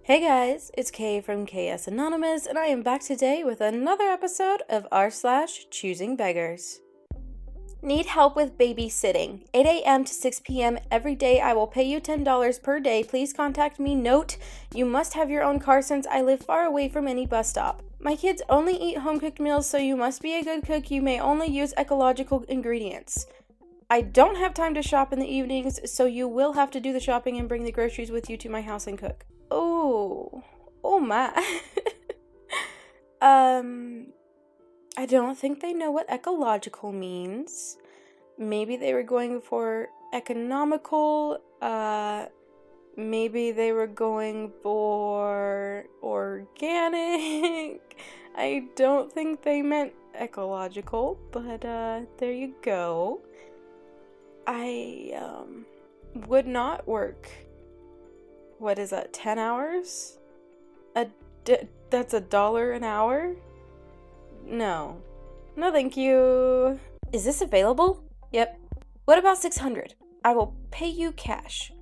Hey guys, it's Kay from KS Anonymous, and I am back today with another episode of r/ChoosingBeggars. Need help with babysitting. 8 a.m. to 6 p.m. every day. I will pay you $10 per day. Please contact me. Note, you must have your own car since I live far away from any bus stop. My kids only eat home-cooked meals, so you must be a good cook. You may only use ecological ingredients. I don't have time to shop in the evenings, so you will have to do the shopping and bring the groceries with you to my house and cook. Oh my. I don't think they know what ecological means. Maybe they were going for economical, maybe they were going for organic. I don't think they meant ecological, but, there you go. I, would not work. What is that, 10 hours? That's $1 an hour? No, thank you. Is this available? Yep. What about 600? I will pay you cash.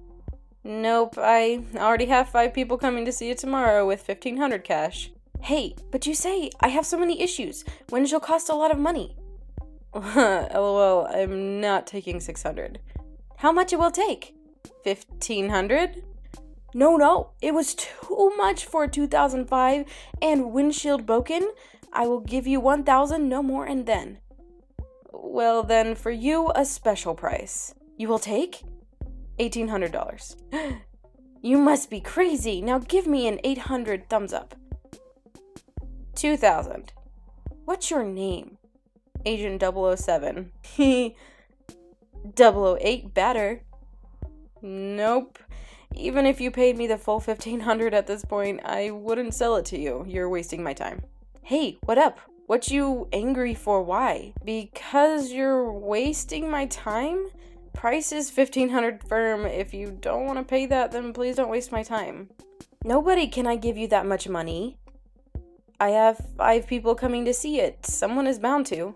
Nope, I already have 5 people coming to see you tomorrow with 1,500 cash. Hey, but you say I have so many issues. Winds will cost a lot of money. LOL, I'm not taking 600. How much it will take? 1,500? No, it was too much for 2005 and windshield broken. I will give you 1,000, no more, and then. Well, then, for you, a special price. You will take? $1,800. You must be crazy. Now give me an 800 thumbs up. 2,000. What's your name? Agent 007. 008 better. Nope. Even if you paid me the full 1,500 at this point, I wouldn't sell it to you. You're wasting my time. Hey, what up? What you angry for? Why? Because you're wasting my time? Price is 1,500 firm. If you don't want to pay that, then please don't waste my time. Nobody can I give you that much money. I have 5 people coming to see it. Someone is bound to.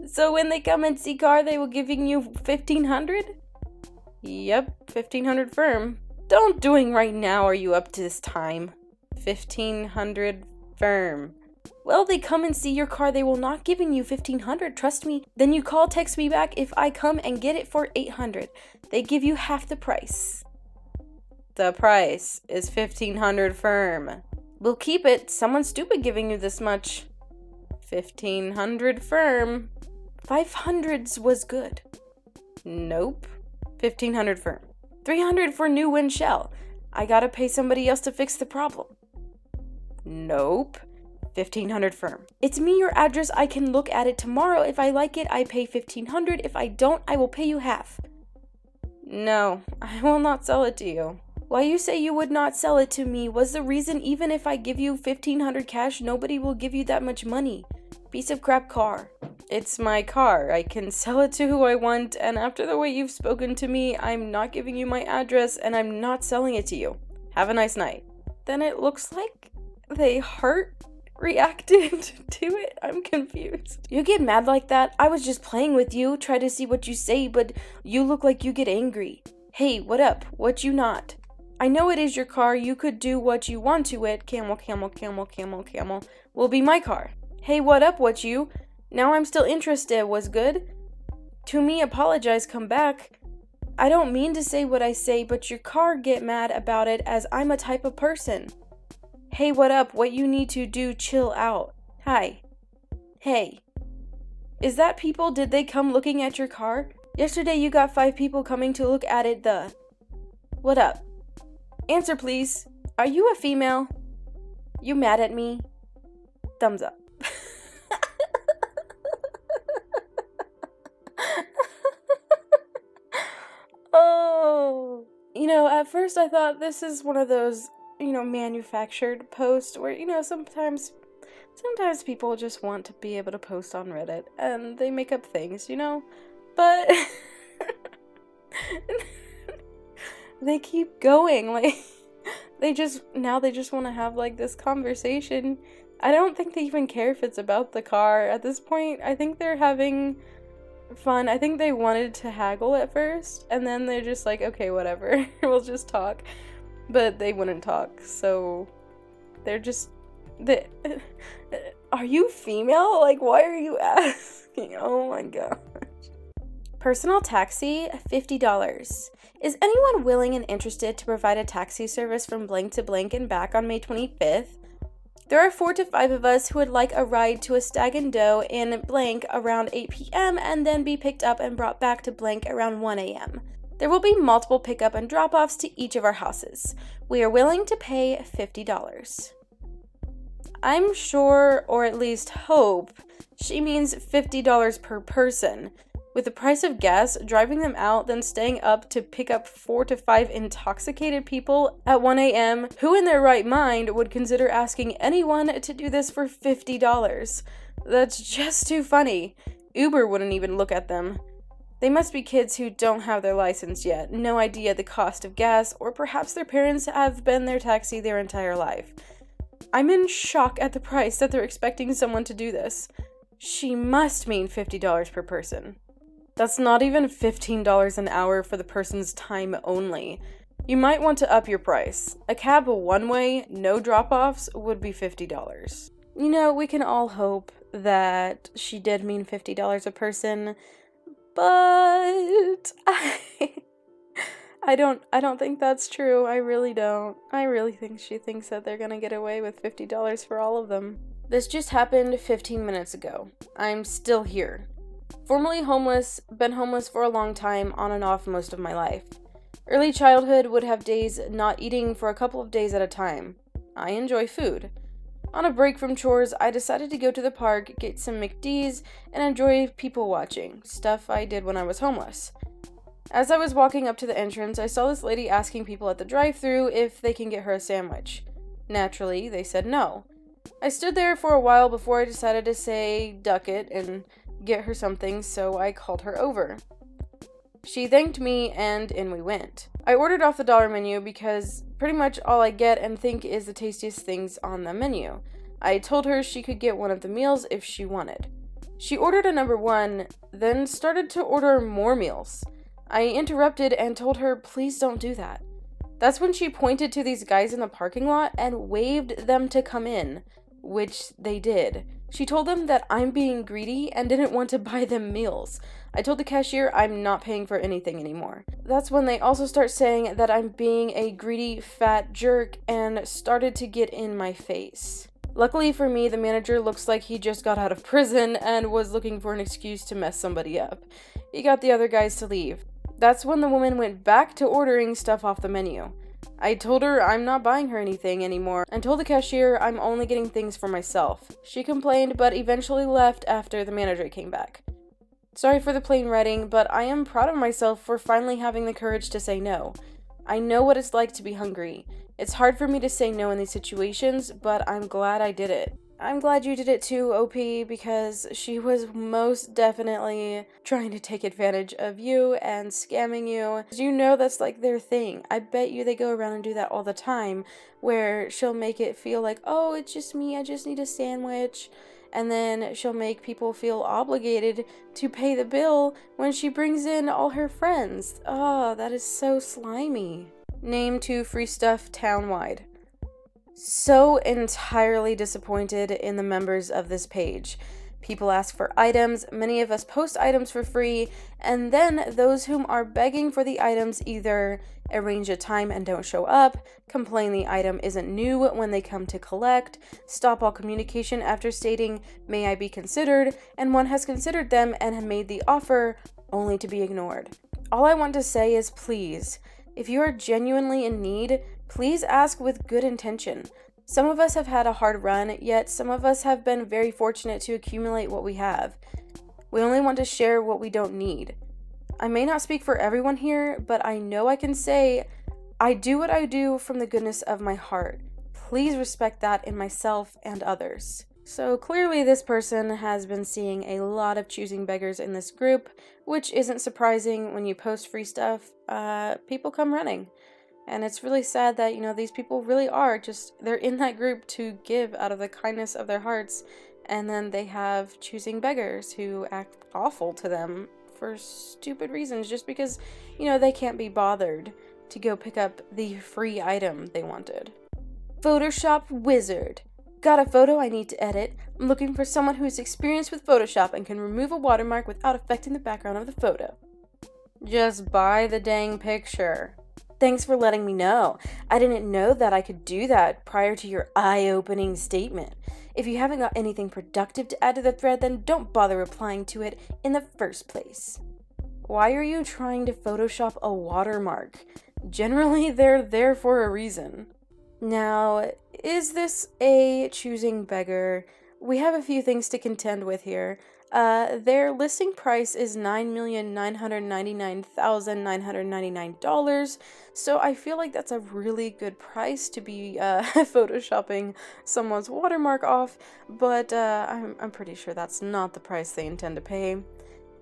So when they come and see car, they will giving you 1,500? Yep, 1,500 firm. Don't doing right now, are you up to this time? 1,500 firm. Well, they come and see your car, they will not giving you 1,500, trust me. Then you call, text me back if I come and get it for 800. They give you half the price. The price is 1,500 firm. We'll keep it, someone stupid giving you this much. 1,500 firm. 500s was good. Nope. 1,500 firm. 300 for new wind shell. I gotta pay somebody else to fix the problem. Nope. 1,500 firm. It's me your address. I can look at it tomorrow. If I like it, I pay 1,500. If I don't, I will pay you half. No, I will not sell it to you. Why you say you would not sell it to me was the reason even if I give you 1,500 cash, nobody will give you that much money. Piece of crap car. It's my car. I can sell it to who I want, and after the way you've spoken to me, I'm not giving you my address, and I'm not selling it to you. Have a nice night. Then it looks like they heart reacted to it. I'm confused. You get mad like that? I was just playing with you, try to see what you say, but you look like you get angry. Hey, what up? What you not? I know it is your car. You could do what you want to it. Camel, camel, camel, camel, camel. Will be my car. Hey, what up? What you? Now I'm still interested. Was good? To me, apologize, come back. I don't mean to say what I say, but your car get mad about it as I'm a type of person. Hey, what up? What you need to do? Chill out. Hi. Hey. Is that people? Did they come looking at your car? Yesterday you got 5 people coming to look at it. What up? Answer, please. Are you a female? You mad at me? Thumbs up. Oh. At first I thought this is one of those, manufactured posts where, sometimes people just want to be able to post on Reddit and they make up things, but they keep going, like, they just want to have, like, this conversation. I don't think they even care if it's about the car. At this point, I think they're having fun. I think they wanted to haggle at first, and then they're just like, okay, whatever, we'll just talk. But they wouldn't talk, so they're just... They, are you female? Like, why are you asking? Oh my god. Personal taxi, $50. Is anyone willing and interested to provide a taxi service from blank to blank and back on May 25th? There are 4 to 5 of us who would like a ride to a Stag and Doe in blank around 8 p.m. and then be picked up and brought back to blank around 1 a.m. There will be multiple pickup and drop-offs to each of our houses. We are willing to pay $50. I'm sure, or at least hope, she means $50 per person. With the price of gas, driving them out, then staying up to pick up 4 to 5 intoxicated people at 1 a.m., who in their right mind would consider asking anyone to do this for $50? That's just too funny. Uber wouldn't even look at them. They must be kids who don't have their license yet, no idea the cost of gas, or perhaps their parents have been their taxi their entire life. I'm in shock at the price that they're expecting someone to do this. She must mean $50 per person. That's not even $15 an hour for the person's time only. You might want to up your price. A cab one-way, no drop-offs, would be $50. You know, we can all hope that she did mean $50 a person, but I don't think that's true. I really don't. I really think she thinks that they're gonna get away with $50 for all of them. This just happened 15 minutes ago. I'm still here. Formerly homeless, been homeless for a long time, on and off most of my life. Early childhood would have days not eating for a couple of days at a time. I enjoy food. On a break from chores, I decided to go to the park, get some McD's, and enjoy people watching, stuff I did when I was homeless. As I was walking up to the entrance, I saw this lady asking people at the drive-thru if they can get her a sandwich. Naturally, they said no. I stood there for a while before I decided to say duck it and get her something, so I called her over. She thanked me, and in we went. I ordered off the dollar menu because pretty much all I get and think is the tastiest things on the menu. I told her she could get one of the meals if she wanted. She ordered a number 1, then started to order more meals. I interrupted and told her, please don't do that. That's when she pointed to these guys in the parking lot and waved them to come in, which they did. She told them that I'm being greedy and didn't want to buy them meals. I told the cashier I'm not paying for anything anymore. That's when they also start saying that I'm being a greedy fat jerk and started to get in my face. Luckily for me, the manager looks like he just got out of prison and was looking for an excuse to mess somebody up. He got the other guys to leave. That's when the woman went back to ordering stuff off the menu. I told her I'm not buying her anything anymore and told the cashier I'm only getting things for myself. She complained but eventually left after the manager came back. Sorry for the plain writing, but I am proud of myself for finally having the courage to say no. I know what it's like to be hungry. It's hard for me to say no in these situations, but I'm glad I did it. I'm glad you did it too, OP, because she was most definitely trying to take advantage of you and scamming you. You know that's like their thing. I bet you they go around and do that all the time, where she'll make it feel like, oh, it's just me, I just need a sandwich. And then she'll make people feel obligated to pay the bill when she brings in all her friends. Oh, that is so slimy. Name 2 free stuff townwide. So entirely disappointed in the members of this page. People ask for items, many of us post items for free, and then those whom are begging for the items either arrange a time and don't show up, complain the item isn't new when they come to collect, stop all communication after stating, may I be considered, and one has considered them and have made the offer only to be ignored. All I want to say is please, if you are genuinely in need, please ask with good intention. Some of us have had a hard run, yet some of us have been very fortunate to accumulate what we have. We only want to share what we don't need. I may not speak for everyone here, but I know I can say, I do what I do from the goodness of my heart. Please respect that in myself and others. So clearly this person has been seeing a lot of choosing beggars in this group, which isn't surprising. When you post free stuff, people come running. And it's really sad that, these people really are they're in that group to give out of the kindness of their hearts. And then they have choosing beggars who act awful to them for stupid reasons just because, they can't be bothered to go pick up the free item they wanted. Photoshop wizard. Got a photo I need to edit. I'm looking for someone who is experienced with Photoshop and can remove a watermark without affecting the background of the photo. Just buy the dang picture. Thanks for letting me know. I didn't know that I could do that prior to your eye-opening statement. If you haven't got anything productive to add to the thread, then don't bother replying to it in the first place. Why are you trying to Photoshop a watermark? Generally, they're there for a reason. Now, is this a choosing beggar? We have a few things to contend with here. Their listing price is $9,999,999, so I feel like that's a really good price to be photoshopping someone's watermark off, but I'm pretty sure that's not the price they intend to pay.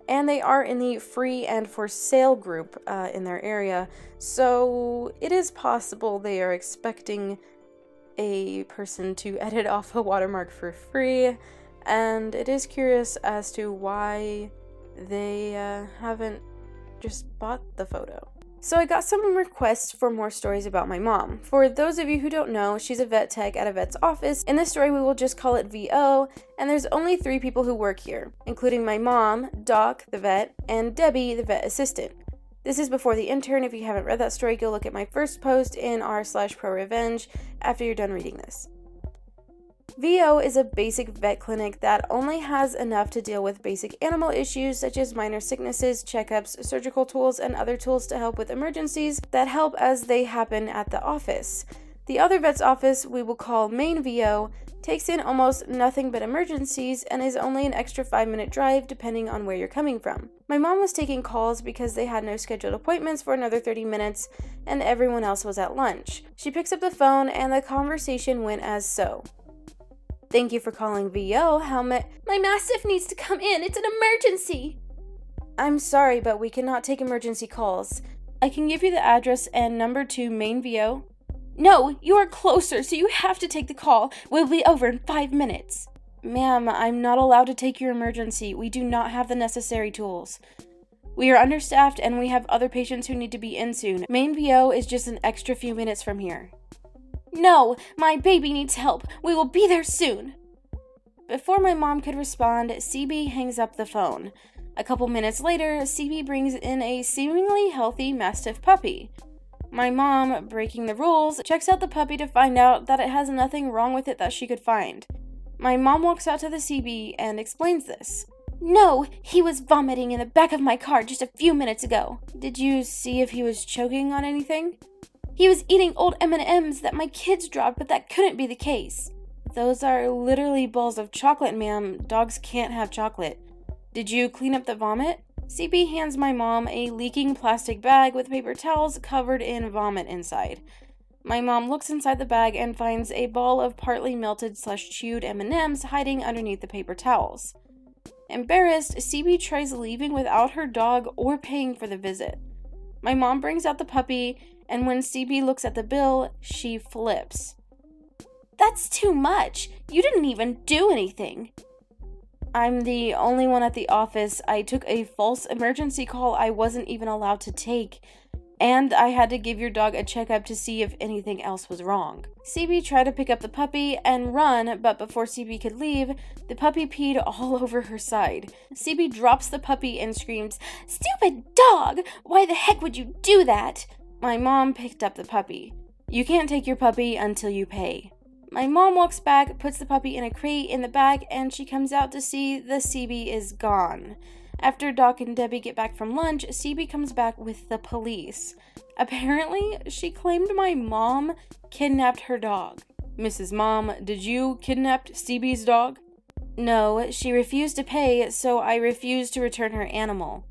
And they are in the free and for sale group in their area, so it is possible they are expecting a person to edit off a watermark for free, and it is curious as to why they haven't just bought the photo. So I got some requests for more stories about my mom. For those of you who don't know, she's a vet tech at a vet's office. In this story, we will just call it VO, and there's only 3 people who work here, including my mom, Doc, the vet, and Debbie, the vet assistant. This is before the intern. If you haven't read that story, go look at my first post in r/ProRevenge after you're done reading this. VO is a basic vet clinic that only has enough to deal with basic animal issues such as minor sicknesses, checkups, surgical tools, and other tools to help with emergencies that help as they happen at the office. The other vet's office, we will call main VO, takes in almost nothing but emergencies and is only an extra 5-minute drive depending on where you're coming from. My mom was taking calls because they had no scheduled appointments for another 30 minutes and everyone else was at lunch. She picks up the phone and the conversation went as so. Thank you for calling VO. My Mastiff needs to come in. It's an emergency. I'm sorry, but we cannot take emergency calls. I can give you the address and number to main VO. No, you are closer, so you have to take the call. We'll be over in 5 minutes. Ma'am, I'm not allowed to take your emergency. We do not have the necessary tools. We are understaffed and we have other patients who need to be in soon. Main VO is just an extra few minutes from here. No, my baby needs help. We will be there soon. Before my mom could respond, CB hangs up the phone. A couple minutes later, CB brings in a seemingly healthy Mastiff puppy. My mom, breaking the rules, checks out the puppy to find out that it has nothing wrong with it that she could find. My mom walks out to the CB and explains this. No, he was vomiting in the back of my car just a few minutes ago. Did you see if he was choking on anything? He was eating old M&Ms that my kids dropped, but that couldn't be the case. Those are literally balls of chocolate, ma'am. Dogs can't have chocolate. Did you clean up the vomit? CB hands my mom a leaking plastic bag with paper towels covered in vomit inside. My mom looks inside the bag and finds a ball of partly melted/chewed M&Ms hiding underneath the paper towels. Embarrassed, CB tries leaving without her dog or paying for the visit. My mom brings out the puppy, and when CB looks at the bill, she flips. That's too much. You didn't even do anything. I'm the only one at the office. I took a false emergency call I wasn't even allowed to take, and I had to give your dog a checkup to see if anything else was wrong. CB tried to pick up the puppy and run, but before CB could leave, the puppy peed all over her side. CB drops the puppy and screams, "Stupid dog! Why the heck would you do that?" My mom picked up the puppy. You can't take your puppy until you pay. My mom walks back, puts the puppy in a crate in the bag, and she comes out to see the CB is gone. After Doc and Debbie get back from lunch, CB comes back with the police. Apparently, she claimed my mom kidnapped her dog. Mrs. Mom, did you kidnap CB's dog? No, she refused to pay, so I refused to return her animal.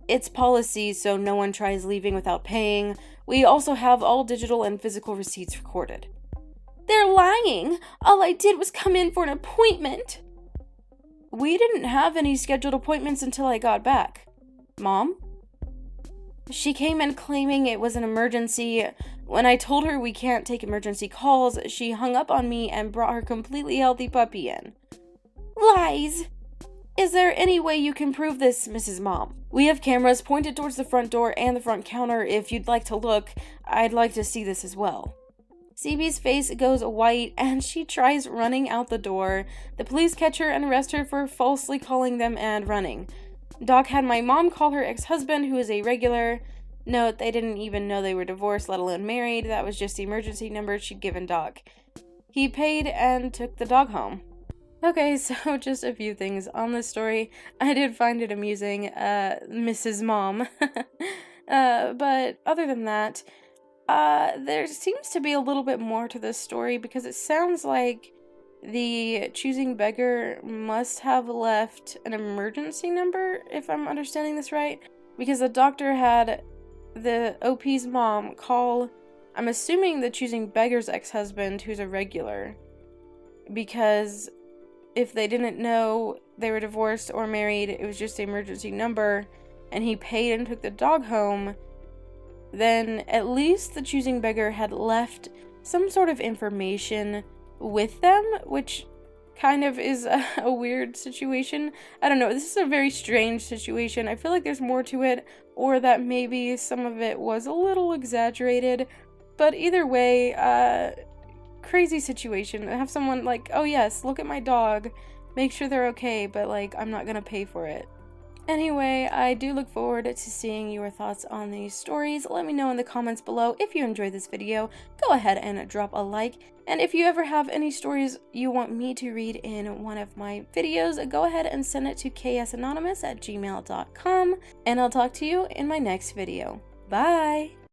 It's policy, so no one tries leaving without paying. We also have all digital and physical receipts recorded. They're lying! All I did was come in for an appointment! We didn't have any scheduled appointments until I got back. Mom? She came in claiming it was an emergency. When I told her we can't take emergency calls, she hung up on me and brought her completely healthy puppy in. Lies! Is there any way you can prove this, Mrs. Mom? We have cameras pointed towards the front door and the front counter. If you'd like to look, I'd like to see this as well. CB's face goes white and she tries running out the door. The police catch her and arrest her for falsely calling them and running. Doc had my mom call her ex-husband, who is a regular. Note, they didn't even know they were divorced, let alone married. That was just the emergency number she'd given Doc. He paid and took the dog home. Okay, so just a few things on this story. I did find it amusing, Mrs. Mom. But other than that, there seems to be a little bit more to this story because it sounds like the choosing beggar must have left an emergency number, if I'm understanding this right, because the doctor had the OP's mom call, I'm assuming, the choosing beggar's ex-husband, who's a regular, because if they didn't know they were divorced or married, it was just the emergency number, and he paid and took the dog home, then at least the choosing beggar had left some sort of information with them, which kind of is a weird situation. I don't know, this is a very strange situation. I feel like there's more to it, or that maybe some of it was a little exaggerated, but either way, crazy situation. Have someone like, oh yes, look at my dog, make sure they're okay, but like, I'm not gonna pay for it. Anyway, I do look forward to seeing your thoughts on these stories. Let me know in the comments below. If you enjoyed this video, go ahead and drop a like. And if you ever have any stories you want me to read in one of my videos, go ahead and send it to ksanonymous@gmail.com. And I'll talk to you in my next video. Bye!